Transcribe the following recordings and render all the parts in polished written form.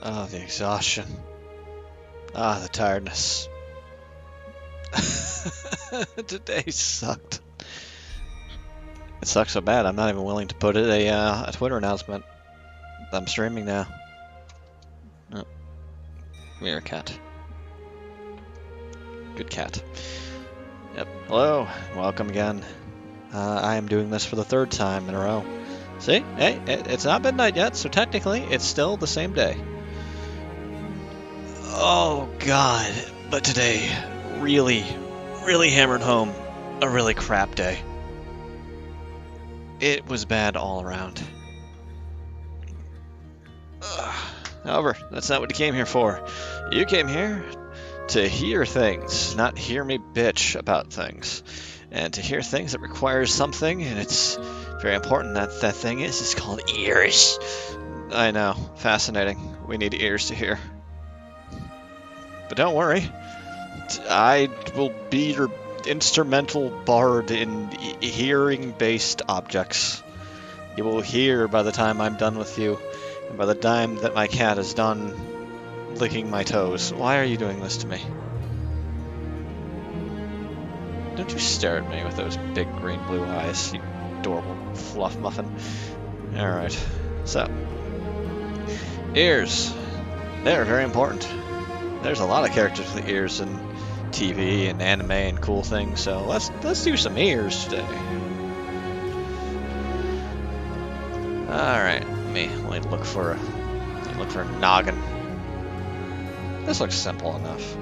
Oh, the exhaustion. Ah, the tiredness. Today sucked. It sucks so bad, I'm not even willing to put it a Twitter announcement. I'm streaming now. Oh. Come here, cat. Good cat. Yep. Hello. Welcome again. I am doing this for the 3rd time in a row. See? Hey, it's not midnight yet, so technically it's still the same day. Oh, God. But today really hammered home a really crap day. It was bad all around. However, that's not what you came here for. You came here to hear things, not hear me bitch about things. And to hear things that requires something, and it's very important that that thing is called ears. I know, fascinating. We need ears to hear. But don't worry, I will be your instrumental bard in hearing-based objects. You will hear by the time I'm done with you, and by the time that my cat is done licking my toes. Why are you doing this to me? Don't you stare at me with those big green-blue eyes, you adorable fluff muffin. Alright, so. Ears. They're very important. There's a lot of characters with ears in TV and anime and cool things, so let's do some ears today. Alright, let me look for a noggin. This looks simple enough.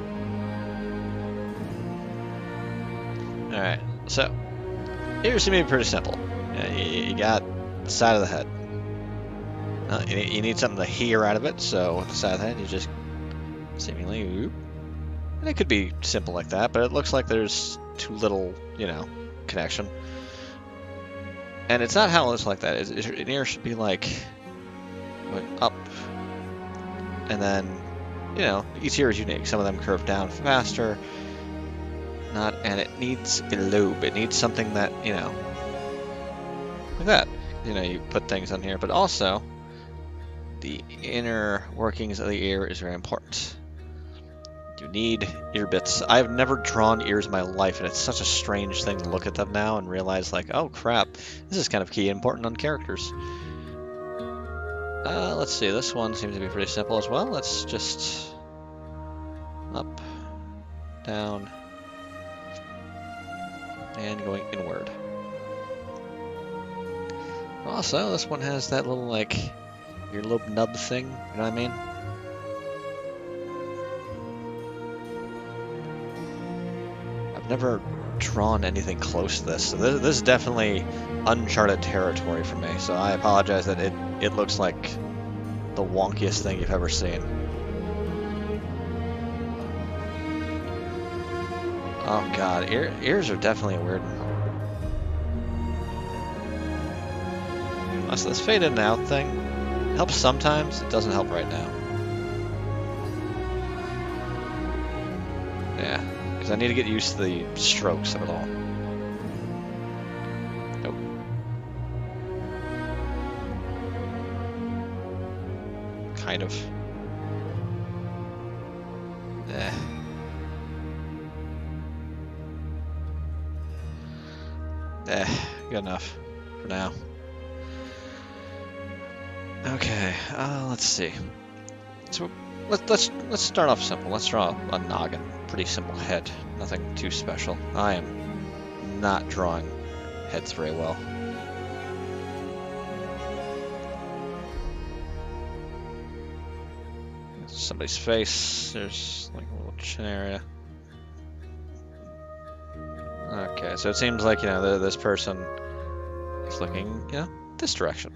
Alright, so ears seem to be pretty simple. You got the side of the head. You need something to hear out of it, so with the side of the head you just seemingly whoop. And it could be simple like that, but it looks like there's too little, connection. And it's not how it looks like that. An ear should be like going up, and then, each ear is unique. Some of them curve down faster. And it needs a lobe. It needs something that, like that. You put things on here, but also the inner workings of the ear is very important. You need ear bits. I've never drawn ears in my life, and it's such a strange thing to look at them now and realize, like, oh crap, this is kind of key and important on characters. Let's see, this one seems to be pretty simple as well. Let's just up, down, and going inward. Also, this one has that little, like, earlobe nub thing, you know what I mean? I've never drawn anything close to this, so this is definitely uncharted territory for me, so I apologize that it looks like the wonkiest thing you've ever seen. Oh god, ears are definitely a weird one. So this fade in and out thing helps sometimes, it doesn't help right now. Yeah, because I need to get used to the strokes of it all. Nope. Kind of. Good enough for now. Okay, let's see. So let's start off simple. Let's draw a noggin. Pretty simple head. Nothing too special. I am not drawing heads very well. Somebody's face. There's like a little chin area. Okay, so it seems like, this person is looking, this direction.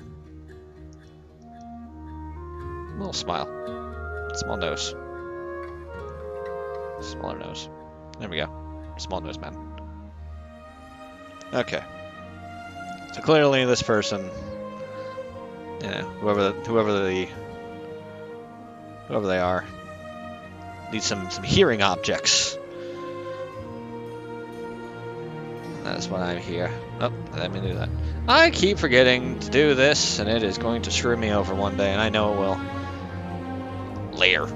Little smile. Small nose. Smaller nose. There we go. Small nose man. Okay. So clearly this person, whoever they are, needs some hearing objects. That's why I'm here. Oh, let me do that. I keep forgetting to do this, and it is going to screw me over one day, and I know it will. layer.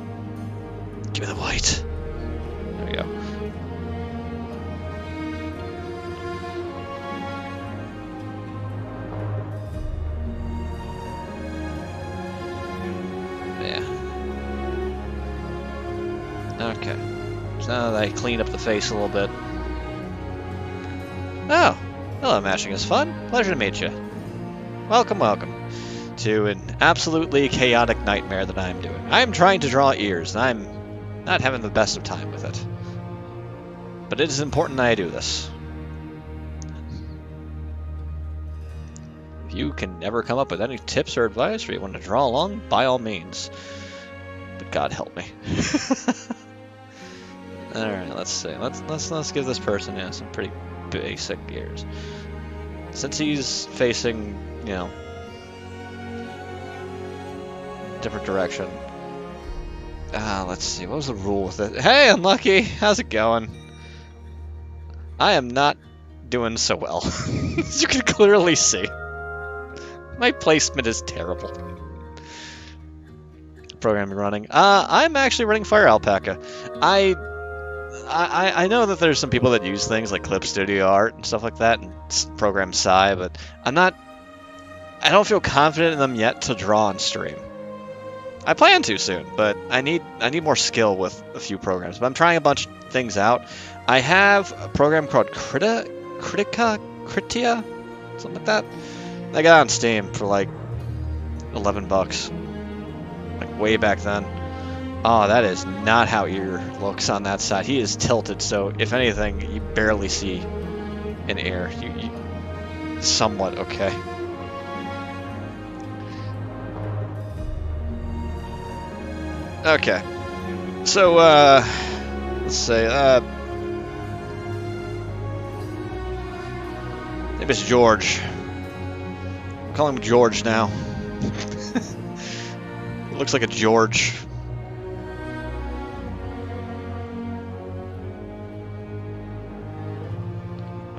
Give me the white. There we go. Yeah. Okay. So now that I cleaned up the face a little bit. Oh! Hello, mashing is fun. Pleasure to meet you. Welcome, welcome to an absolutely chaotic nightmare that I'm doing. I'm trying to draw ears, and I'm not having the best of time with it. But it is important that I do this. If you can never come up with any tips or advice, or you want to draw along, by all means. But God help me. All right, let's see. Let's give this person some pretty basic ears. Since he's facing, you know, different direction. Let's see. What was the rule with it? Hey, Unlucky! How's it going? I am not doing so well. As you can clearly see. My placement is terrible. Programming running. I'm actually running Fire Alpaca. I know that there's some people that use things like Clip Studio Art and stuff like that, and program Psy, but I don't feel confident in them yet to draw on stream. I plan to soon, but I need more skill with a few programs. But I'm trying a bunch of things out. I have a program called Kritia, something like that. I got it on Steam for like $11, like way back then. Oh, that is not how ear looks on that side. He is tilted, so if anything, you barely see an ear. You somewhat okay. Okay. So, let's say, name is George. I'll call him George now. It looks like a George.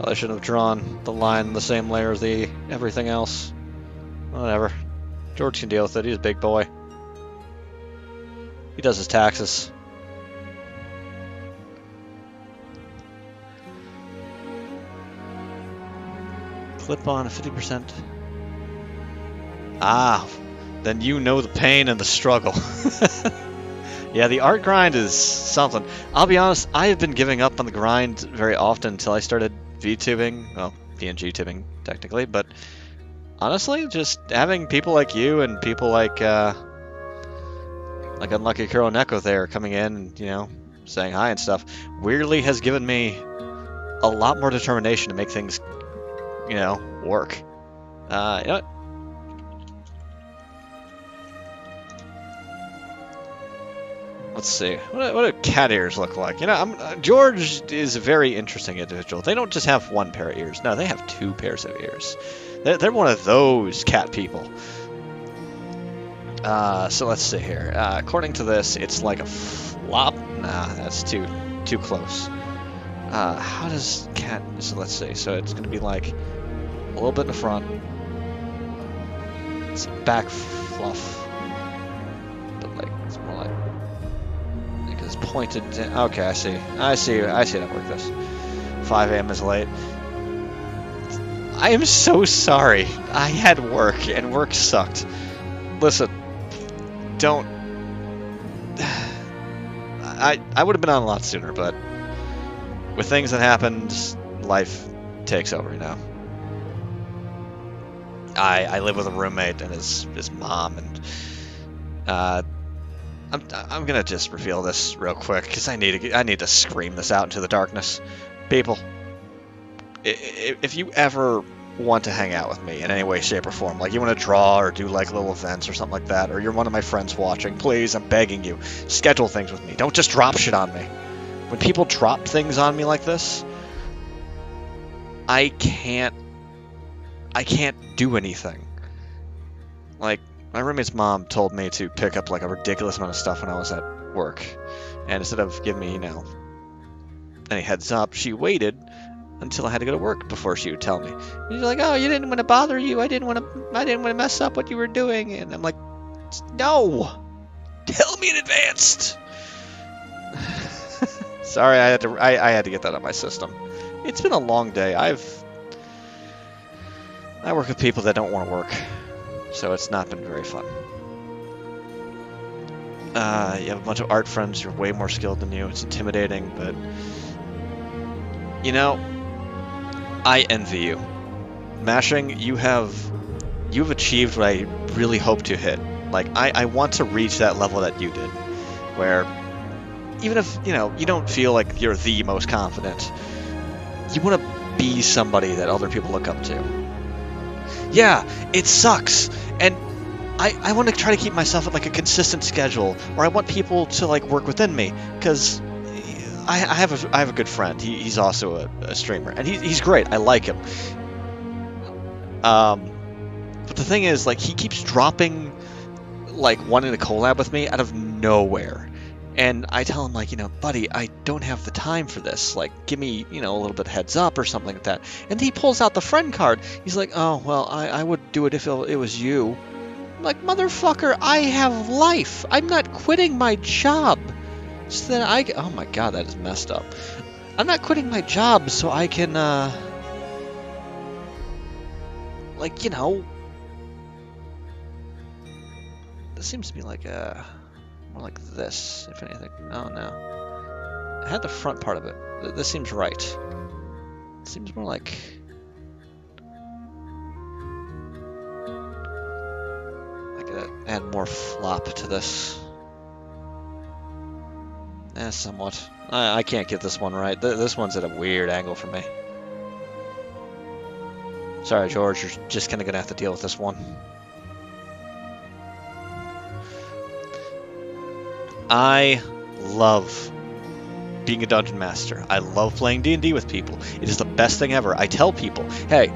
I should have drawn the line in the same layer as everything else. Whatever. George can deal with it. He's a big boy. He does his taxes. Clip on 50%. Ah, then you know the pain and the struggle. Yeah, the art grind is something. I'll be honest, I have been giving up on the grind very often until I started VTubing. Well, PNG tubing, technically, but honestly, just having people like you and people like Unlucky Kuro Neko there coming in and, you know, saying hi and stuff, weirdly has given me a lot more determination to make things, you know, work. You know what? Let's see. What do cat ears look like? You know, George is a very interesting individual. They don't just have one pair of ears. No, they have two pairs of ears. They're one of those cat people. So let's see here. According to this, it's like a flop. Nah, that's too close. How does cat? So let's see. So it's going to be like a little bit in the front. It's back fluff. But like it's more like. It's pointed down. Okay, I see how to work this. 5 a.m. is late. I am so sorry. I had work, and work sucked. Listen, don't... I would have been on a lot sooner, but with things that happened, life takes over, you know. I live with a roommate and his mom, and I'm gonna just reveal this real quick because I need to scream this out into the darkness. People, if you ever want to hang out with me in any way, shape, or form, like you want to draw or do like little events or something like that, or you're one of my friends watching, please, I'm begging you, schedule things with me. Don't just drop shit on me. When people drop things on me like this, I can't do anything. Like, my roommate's mom told me to pick up like a ridiculous amount of stuff when I was at work. And instead of giving me, you know, any heads up, she waited until I had to go to work before she would tell me. She's like, "Oh, you didn't want to bother you. I didn't want to mess up what you were doing." And I'm like, "No. Tell me in advance. Sorry, I had to get that out of my system. It's been a long day. I work with people that don't want to work, so it's not been very fun. You have a bunch of art friends who are way more skilled than you. It's intimidating, but you know, I envy you. Mashing, you've achieved what I really hope to hit. Like, I want to reach that level that you did, where even if, you know, you don't feel like you're the most confident, you want to be somebody that other people look up to. Yeah, it sucks, and I want to try to keep myself at like a consistent schedule, or I want people to like work within me, because I have a good friend. He's also a streamer, and he's great. I like him. But the thing is, like, he keeps dropping like wanting to collab with me out of nowhere. And I tell him, like, you know, buddy, I don't have the time for this. Like, give me, you know, a little bit of heads up or something like that. And he pulls out the friend card. He's like, oh, well, I would do it if it was you. I'm like, motherfucker, I have life. I'm not quitting my job. So that oh my god, that is messed up. I'm not quitting my job so I can, like, you know, this seems to be like more like this, if anything. Oh no, I had the front part of it. This seems right. It seems more like add more flop to this. Somewhat. I can't get this one right. This one's at a weird angle for me. Sorry, George, you're just kind of gonna have to deal with this one. I love being a dungeon master. I love playing D&D with people. It is the best thing ever. I tell people, hey,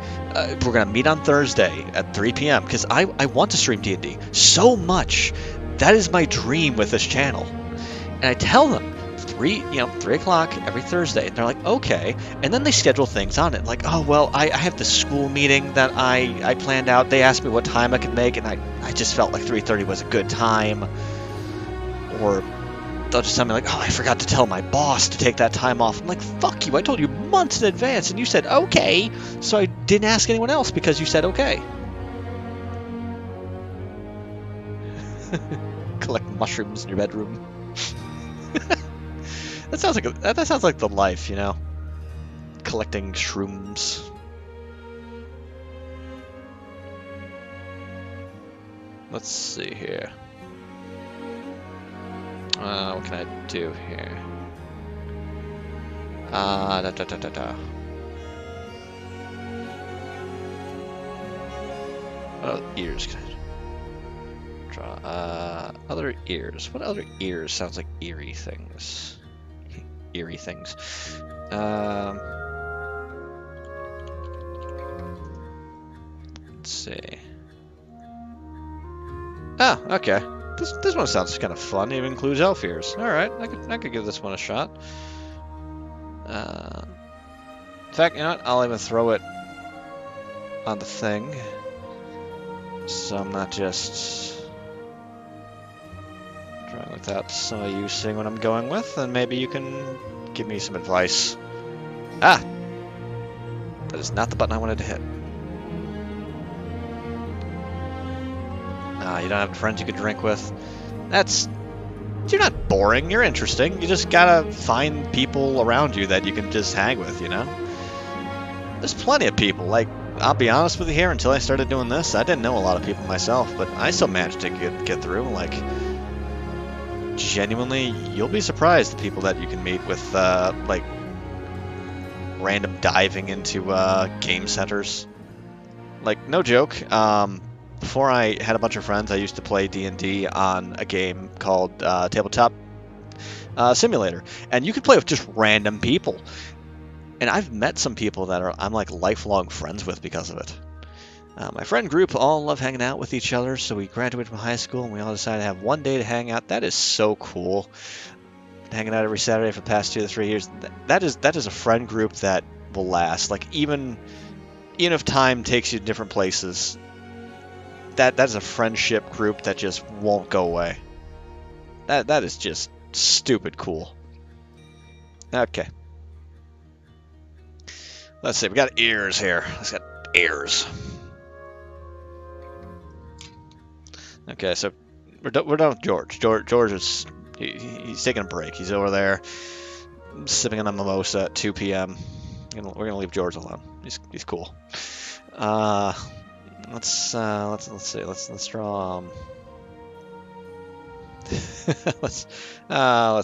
we're gonna meet on Thursday at 3 p.m. because I want to stream D&D so much. That is my dream with this channel. And I tell them 3 o'clock every Thursday, and they're like, okay. And then they schedule things on it, like, oh well, I have this school meeting that I planned out. They asked me what time I could make, and I just felt like 3:30 was a good time. Or they'll just tell me, like, oh, I forgot to tell my boss to take that time off. I'm like, fuck you, I told you months in advance, and you said okay, so I didn't ask anyone else because you said okay. Collect mushrooms in your bedroom. That sounds like the life, you know? Collecting shrooms. Let's see here. What can I do here? What ears can I draw? Other ears. What other ears sounds like eerie things? Eerie things. Let's see. Oh, okay. This one sounds kind of fun. It includes elf ears. All right, I could give this one a shot. In fact, you know what? I'll even throw it on the thing, so I'm not just drawing without some of you seeing what I'm going with, and maybe you can give me some advice. Ah, that is not the button I wanted to hit. You don't have friends you could drink with. You're not boring, you're interesting. You just gotta find people around you that you can just hang with, you know? There's plenty of people. Like, I'll be honest with you here, until I started doing this, I didn't know a lot of people myself, but I still managed to get through. Like, genuinely, you'll be surprised the people that you can meet with, like, random diving into, game centers. Like, no joke, before I had a bunch of friends, I used to play D&D on a game called Tabletop Simulator, and you could play with just random people. And I've met some people that I'm like lifelong friends with because of it. My friend group all love hanging out with each other, so we graduated from high school and we all decided to have one day to hang out. That is so cool. Been hanging out every Saturday for the past 2 to 3 years. That is a friend group that will last. Like, even if time takes you to different places, that is a friendship group that just won't go away. That is just stupid cool. Okay. Let's see, we got ears here. Let's got ears. Okay, so we're done with George. George is he's taking a break. He's over there sipping on a mimosa at 2 p.m. We're gonna leave George alone. He's cool. Let's see. Let's draw. Let's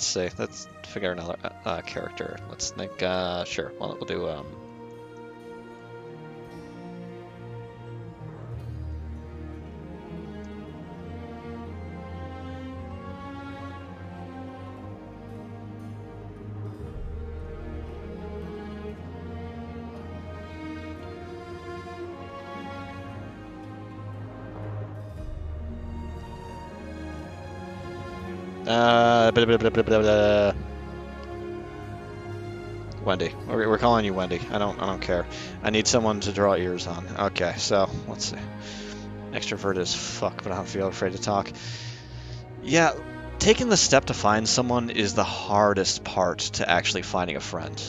see. Let's figure another character. Let's think. Sure. We'll do. Wendy. We're calling you Wendy. I don't care. I need someone to draw ears on. Okay, so let's see. Extrovert as fuck, but I don't feel afraid to talk. Yeah, taking the step to find someone is the hardest part to actually finding a friend.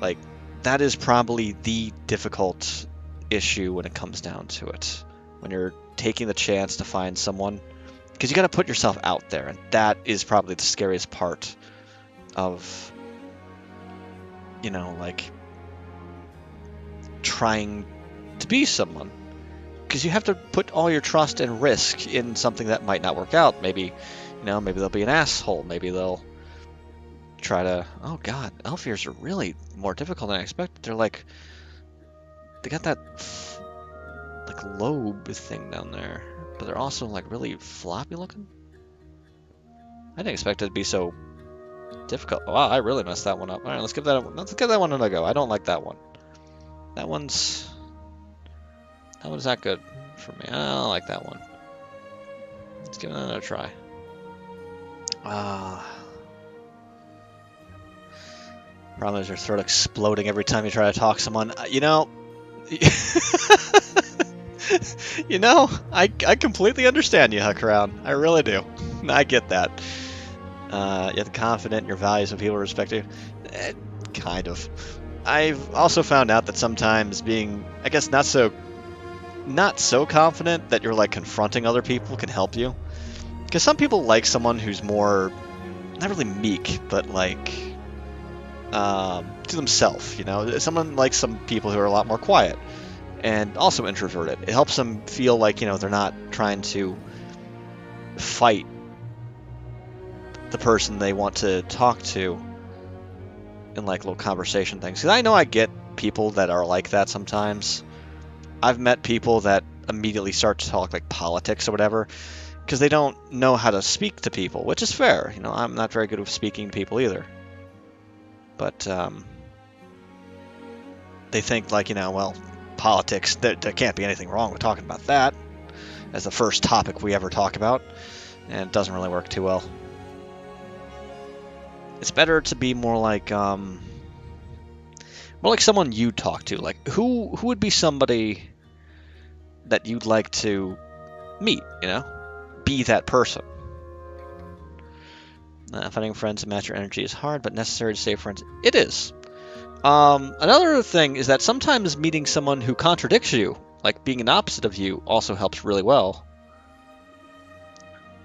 Like, that is probably the difficult issue when it comes down to it. When you're taking the chance to find someone. Because you got to put yourself out there, and that is probably the scariest part of, you know, like, trying to be someone. Because you have to put all your trust and risk in something that might not work out. Maybe, you know, maybe they'll be an asshole. Maybe they'll try to... Oh, God, elf ears are really more difficult than I expected. They're like... They got that, like, lobe thing down there. But they're also, like, really floppy looking. I didn't expect it to be so difficult. Wow, I really messed that one up. All right, let's give that one another go. I don't like that one. That one's not good for me. I don't like that one. Let's give it another try. Problem is your throat exploding every time you try to talk to someone. You know... You know, I completely understand you, Huckaround. I really do. I get that. You're confident in your values and people respect you. Kind of. I've also found out that sometimes being, I guess, not so confident that you're like confronting other people can help you. Because some people like someone who's more, not really meek, but like to themselves. You know, someone likes some people who are a lot more quiet. And also introverted. It helps them feel like, you know, they're not trying to fight the person they want to talk to in, like, little conversation things. Because I know I get people that are like that sometimes. I've met people that immediately start to talk, like, politics or whatever, because they don't know how to speak to people, which is fair. You know, I'm not very good with speaking to people either. But, they think, like, you know, well... politics, there can't be anything wrong with talking about that as the first topic we ever talk about, and it doesn't really work too well. It's better to be more like someone you talk to. Like, who would be somebody that you'd like to meet, you know? Be that person. Finding friends to match your energy is hard, but necessary to stay friends. It is. Another thing is that sometimes meeting someone who contradicts you, like being an opposite of you, also helps really well.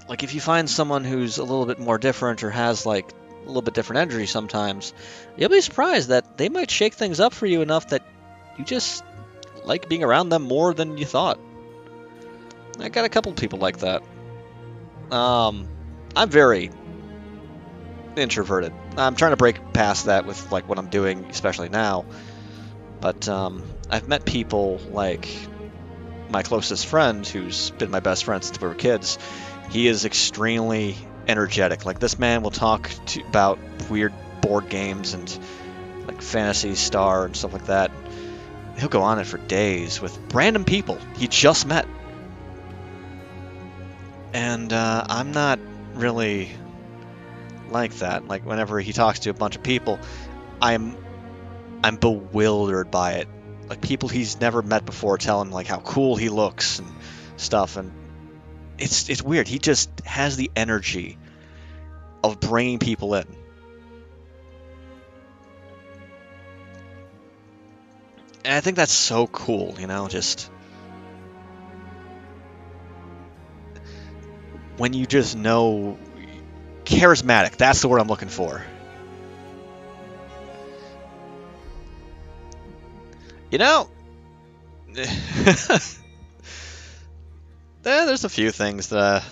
Like if you find someone who's a little bit more different or has like a little bit different energy sometimes, you'll be surprised that they might shake things up for you enough that you just like being around them more than you thought. I got a couple people like that. I'm very introverted. I'm trying to break past that with like what I'm doing, especially now. But I've met people like my closest friend, who's been my best friend since we were kids. He is extremely energetic. Like this man will talk about weird board games and like Phantasy Star and stuff like that. He'll go on it for days with random people he just met. And I'm not really like that. Like whenever he talks to a bunch of people, I'm bewildered by it. Like people he's never met before tell him like how cool he looks and stuff, and it's weird. He just has the energy of bringing people in. And I think that's so cool, you know, just when you just know, charismatic, that's the word I'm looking for. You know, there's a few things that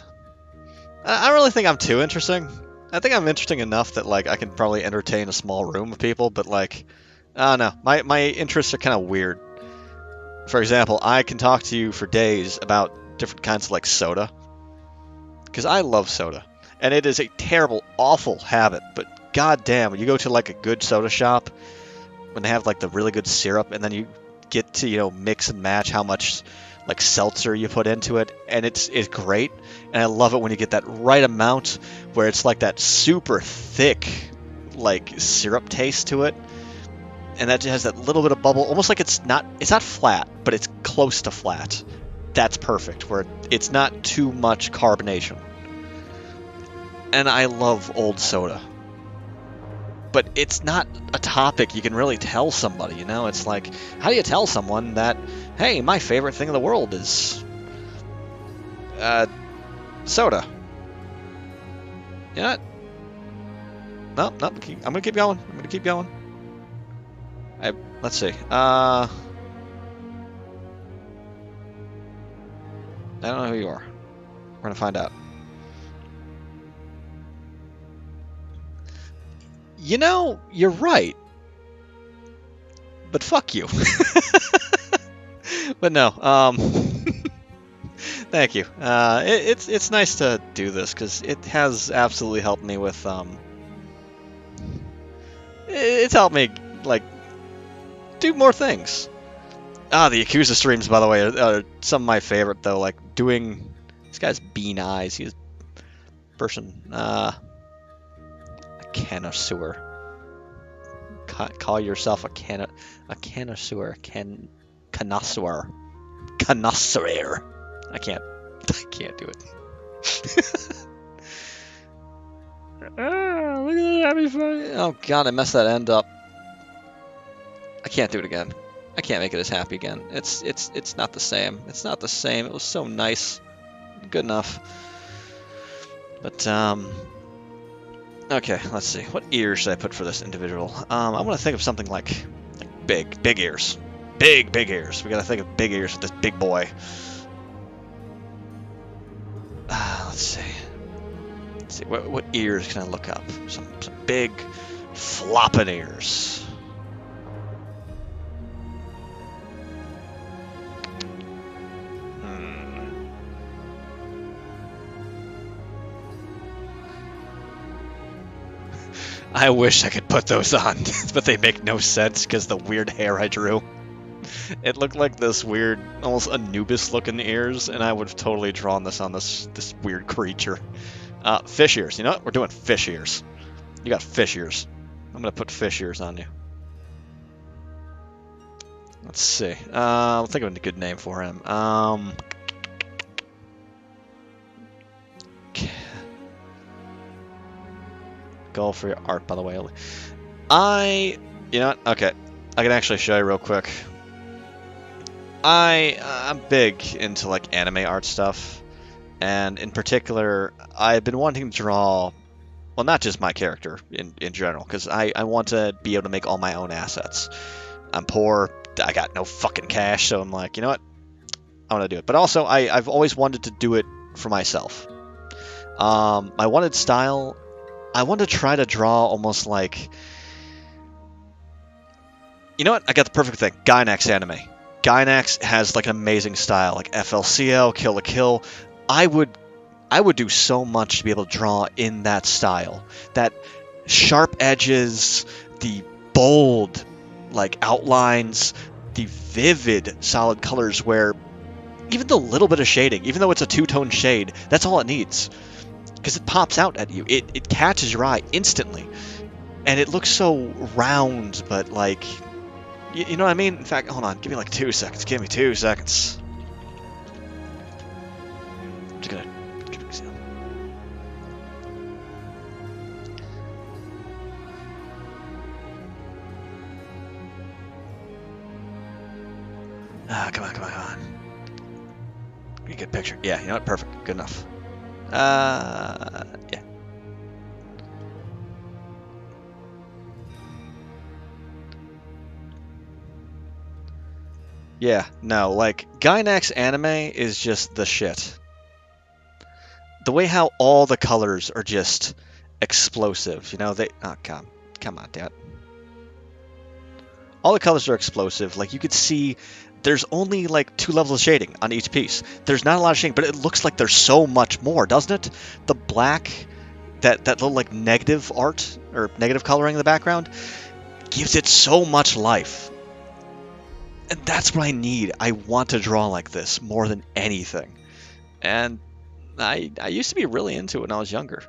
I don't really think I'm too interesting. I think I'm interesting enough that like I can probably entertain a small room of people, but like I don't know, my interests are kind of weird. For example, I can talk to you for days about different kinds of like soda, because I love soda, and it is a terrible, awful habit. But goddamn, when you go to like a good soda shop, when they have like the really good syrup, and then you get to mix and match how much like seltzer you put into it, and it's great. And I love it when you get that right amount where it's like that super thick like syrup taste to it, and that just has that little bit of bubble, almost like it's not flat, but it's close to flat. That's perfect, where it's not too much carbonation. And I love old soda, but it's not a topic you can really tell somebody, you know? It's like, how do you tell someone that, hey, my favorite thing in the world is soda? You know what? No, I'm gonna keep going. Let's see. I don't know who you are. We're gonna find out. You know, you're right. But fuck you. But no, thank you. It's nice to do this, because it has absolutely helped me with, it's helped me, like, do more things. The Yakuza streams, by the way, are some of my favorite, though. Like, doing... This guy's Bean Eyes. He's person... a connoisseur. Call yourself a connoisseur. Connoisseur. I can't do it. Look at that happy fun. Oh god, I messed that end up. I can't do it again. I can't make it as happy again. It's not the same. It's not the same. It was so nice. Good enough. But okay, let's see. What ears should I put for this individual? I want to think of something like big ears. Big ears. We gotta think of big ears with this big boy. Let's see. What ears can I look up? Some big flopping ears. I wish I could put those on, but they make no sense because the weird hair I drew. It looked like this weird, almost Anubis-looking ears, and I would have totally drawn this on this weird creature. Fish ears. You know what? We're doing fish ears. You got fish ears. I'm going to put fish ears on you. Let's see. I'll think of a good name for him. Goal for your art, by the way. You know what? Okay. I can actually show you real quick. I'm big into like anime art stuff, and in particular, I've been wanting to draw, well, not just my character in general, because I want to be able to make all my own assets. I'm poor, I got no fucking cash, so I'm like, you know what? I want to do it. But also, I've always wanted to do it for myself. My wanted style, I want to try to draw almost like, you know what? I got the perfect thing. Gainax anime. Gainax has like an amazing style, like FLCL, Kill la Kill. I would do so much to be able to draw in that style. That sharp edges, the bold like outlines, the vivid solid colors where even the little bit of shading, even though it's a two-tone shade, that's all it needs. Because it pops out at you. It catches your eye instantly. And it looks so round, but like... You know what I mean? In fact, hold on. Give me like 2 seconds. Give me 2 seconds. I'm just gonna Ah, come on, come on, come on. Get a good picture. Yeah, you know what? Perfect. Good enough. Yeah. Yeah, no, like, Gainax anime is just the shit. The way how all the colors are just explosive, you know, they... Oh, come on, Dad. All the colors are explosive. Like, you could see there's only, like, 2 levels of shading on each piece. There's not a lot of shading, but it looks like there's so much more, doesn't it? The black, that little, like, negative art, or negative coloring in the background, gives it so much life. And that's what I need. I want to draw like this more than anything. And I used to be really into it when I was younger.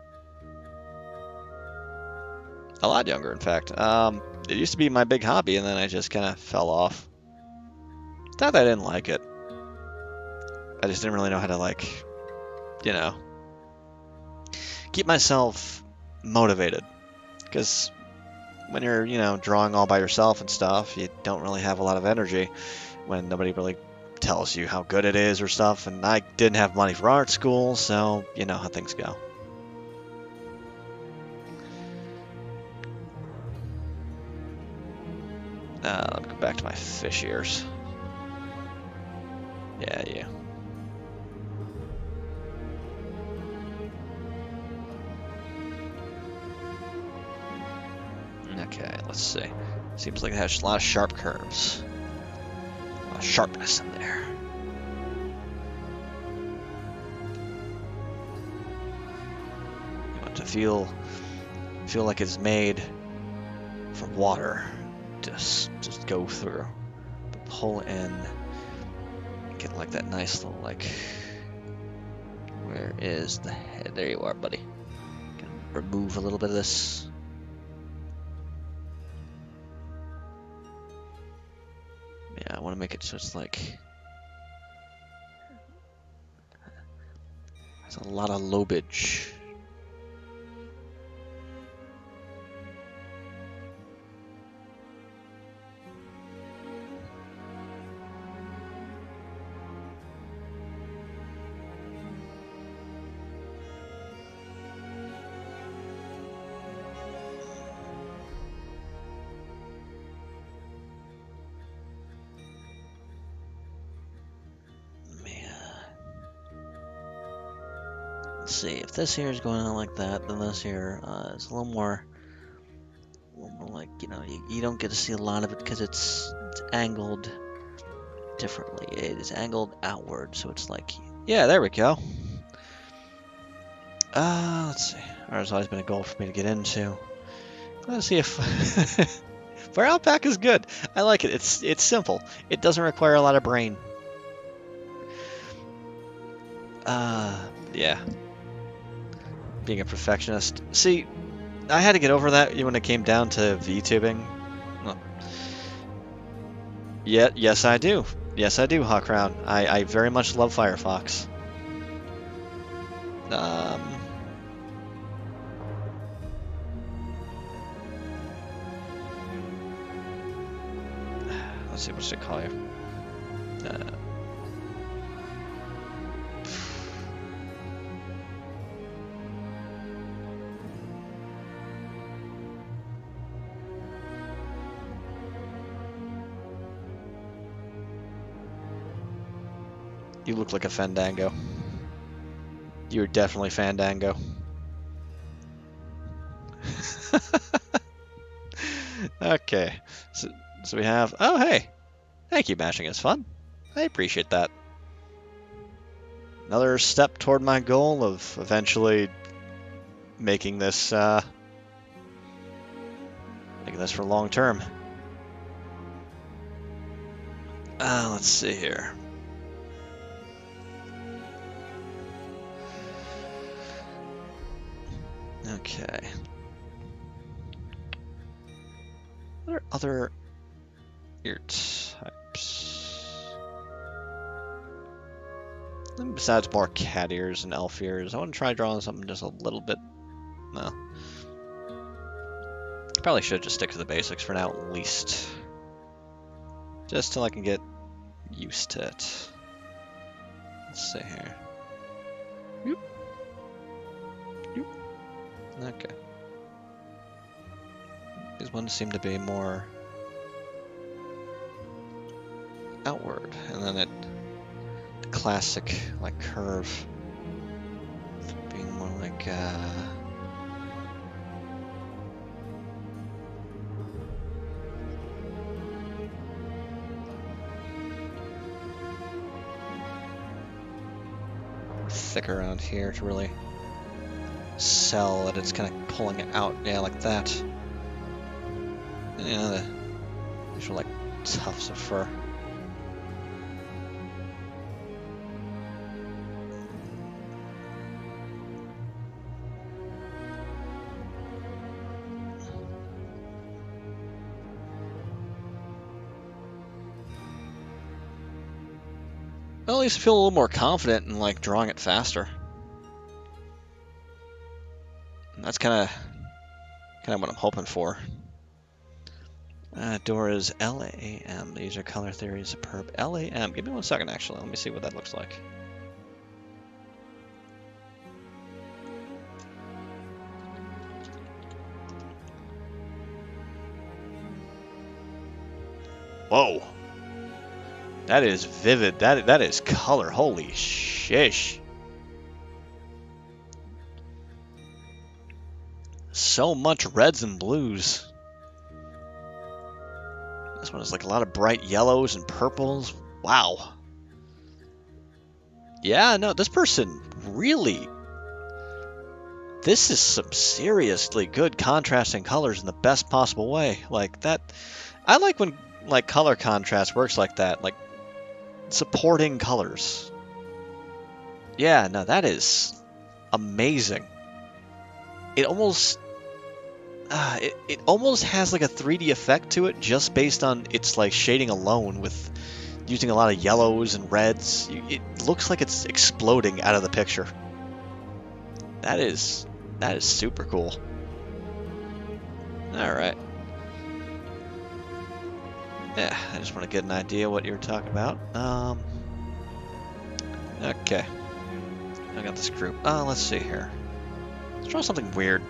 A lot younger, in fact. It used to be my big hobby, and then I just kind of fell off. Not that I didn't like it. I just didn't really know how to, like, you know, keep myself motivated. Because when you're, you know, drawing all by yourself and stuff, you don't really have a lot of energy when nobody really tells you how good it is or stuff. And I didn't have money for art school, so you know how things go. Let me go back to my fish ears. Yeah, you. Okay, let's see. Seems like it has a lot of sharp curves. A lot of sharpness in there. You want to feel like it's made from water. Just go through. Pull in. Get like that nice little, like, where is the head? There you are, buddy. Can remove a little bit of this. Yeah, I want to make it so it's like there's a lot of lobage. See, if this here is going on like that, then this here is a little more like, you know, you don't get to see a lot of it because it's angled differently. It is angled outward, so it's like, yeah, there we go. Let's see. There's always been a goal for me to get into. Let's see if Fire Outback is good. I like it. It's simple. It doesn't require a lot of brain. Yeah. Being a perfectionist. See, I had to get over that when it came down to VTubing. Well, yeah, yes I do. Yes I do, Hawkrown. I very much love Firefox. Let's see, what should I call you? You look like a Fandango. You're definitely Fandango. Okay, so we have... Oh, hey! Thank you, Mashing is fun. I appreciate that. Another step toward my goal of eventually making this for long term. Let's see here. Okay. What are other ear types? Besides more cat ears and elf ears, I want to try drawing something just a little bit. Well, probably should just stick to the basics for now, at least. Just till I can get used to it. Let's see here. Yoop. Yoop. Okay. These ones seem to be more outward, and then the classic like curve being more like thicker around here to really sell that it's kind of pulling it out, yeah, like that. Yeah, these are like tufts of fur. Well, at least feel a little more confident in like drawing it faster. And that's kind of what I'm hoping for. Door is LAM. These are color theory superb. LAM. Give me 1 second, actually. Let me see what that looks like. Whoa. That is vivid. That is color. Holy shish. So much reds and blues. This one is like a lot of bright yellows and purples. Wow. Yeah, no, this person really... This is some seriously good contrasting colors in the best possible way. Like that... I like when like color contrast works like that. Like supporting colors. Yeah, no, that is amazing. It almost... it almost has like a 3D effect to it just based on its like shading alone with using a lot of yellows and reds. It looks like it's exploding out of the picture. That is super cool. Alright. Yeah, I just want to get an idea what you're talking about. Okay. I got this group. Let's see here. Let's draw something weird.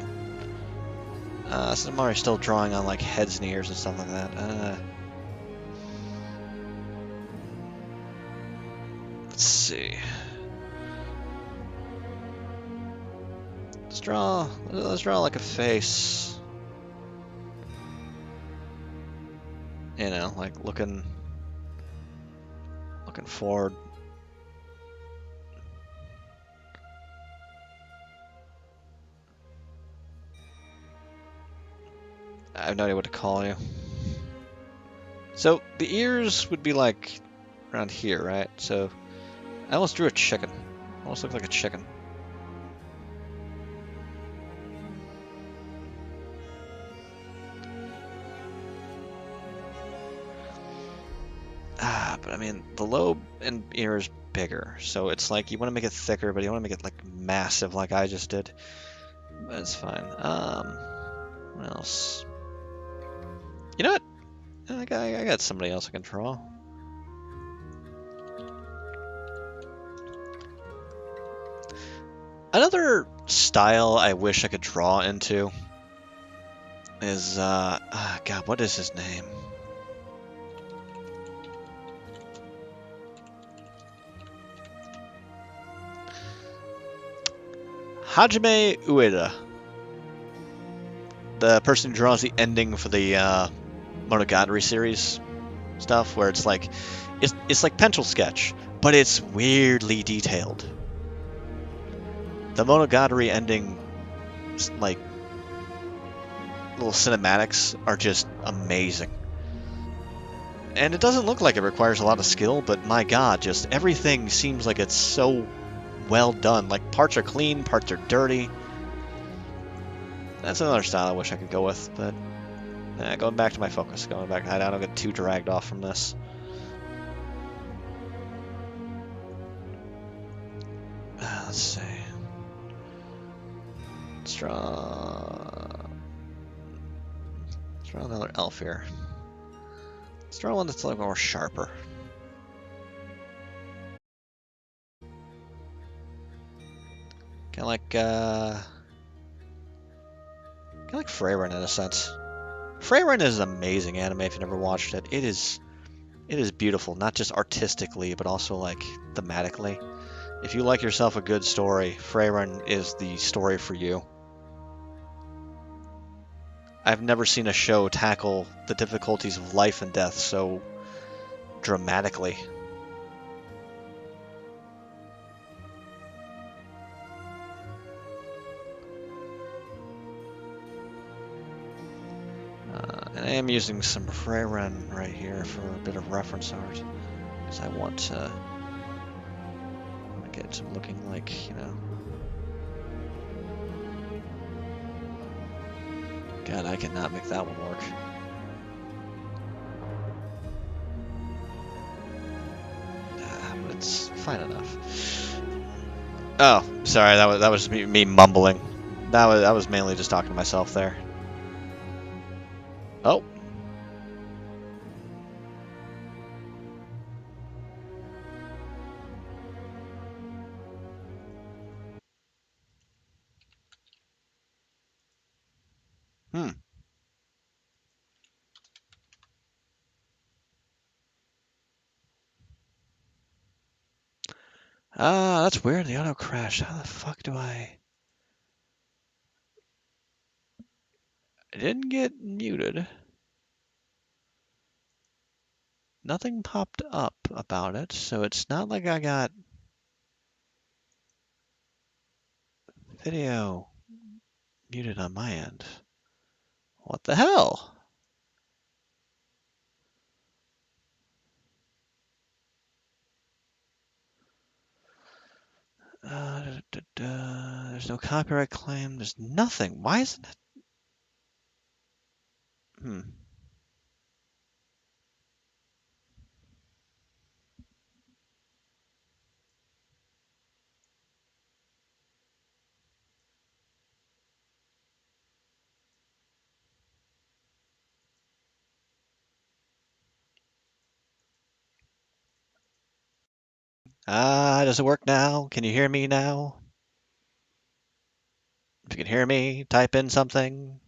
Since I'm already still drawing on like heads and ears and stuff like that. Let's see. Let's draw like a face. You know, like looking forward. I have no idea what to call you. So the ears would be like around here, right? So I almost drew a chicken. Almost looked like a chicken. But I mean, the lobe and ear is bigger, so it's like you want to make it thicker, but you want to make it like massive, like I just did. But it's fine. What else? You know what? I got somebody else I can draw. Another style I wish I could draw into is God, what is his name? Hajime Ueda, the person who draws the ending for the Monogatari series stuff, where it's like pencil sketch, but it's weirdly detailed. The Monogatari ending, like little cinematics, are just amazing. And it doesn't look like it requires a lot of skill, but my God, just everything seems like it's so well done. Like parts are clean, parts are dirty. That's another style I wish I could go with, but going back to my focus. Going back, I don't get too dragged off from this. Let's see. Let's draw another elf here. Let's draw one that's a little more sharper. Kind of like Freyren in a sense. Freyren is an amazing anime if you never watched it. It is beautiful, not just artistically, but also like thematically. If you like yourself a good story, Freyren is the story for you. I've never seen a show tackle the difficulties of life and death so dramatically. And I am using some Freyren right here for a bit of reference art, because I want to get some looking like, God, I cannot make that one work. But it's fine enough. Oh, sorry, that was me mumbling. That was mainly just talking to myself there. Oh. Hmm. Ah, that's weird. The auto crashed. How the fuck do I didn't get muted. Nothing popped up about it, so it's not like I got video muted on my end. What the hell? There's no copyright claim. There's nothing. Why isn't it? Hmm. Does it work now? Can you hear me now? If you can hear me, type in something.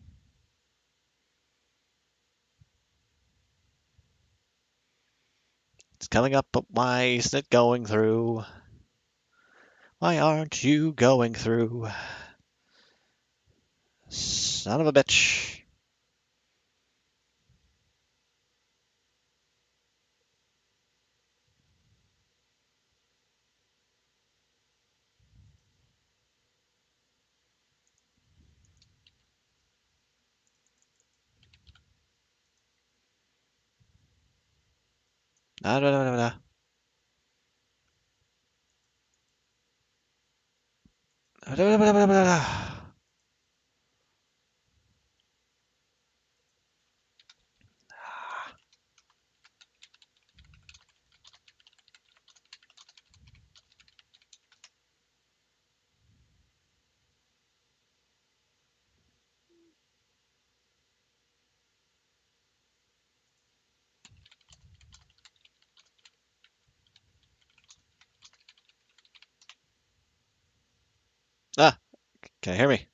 It's coming up, but why isn't it going through? Why aren't you going through? Son of a bitch. No, no, no, no, no. No, no, no, no, no, no. Ah, can you hear me?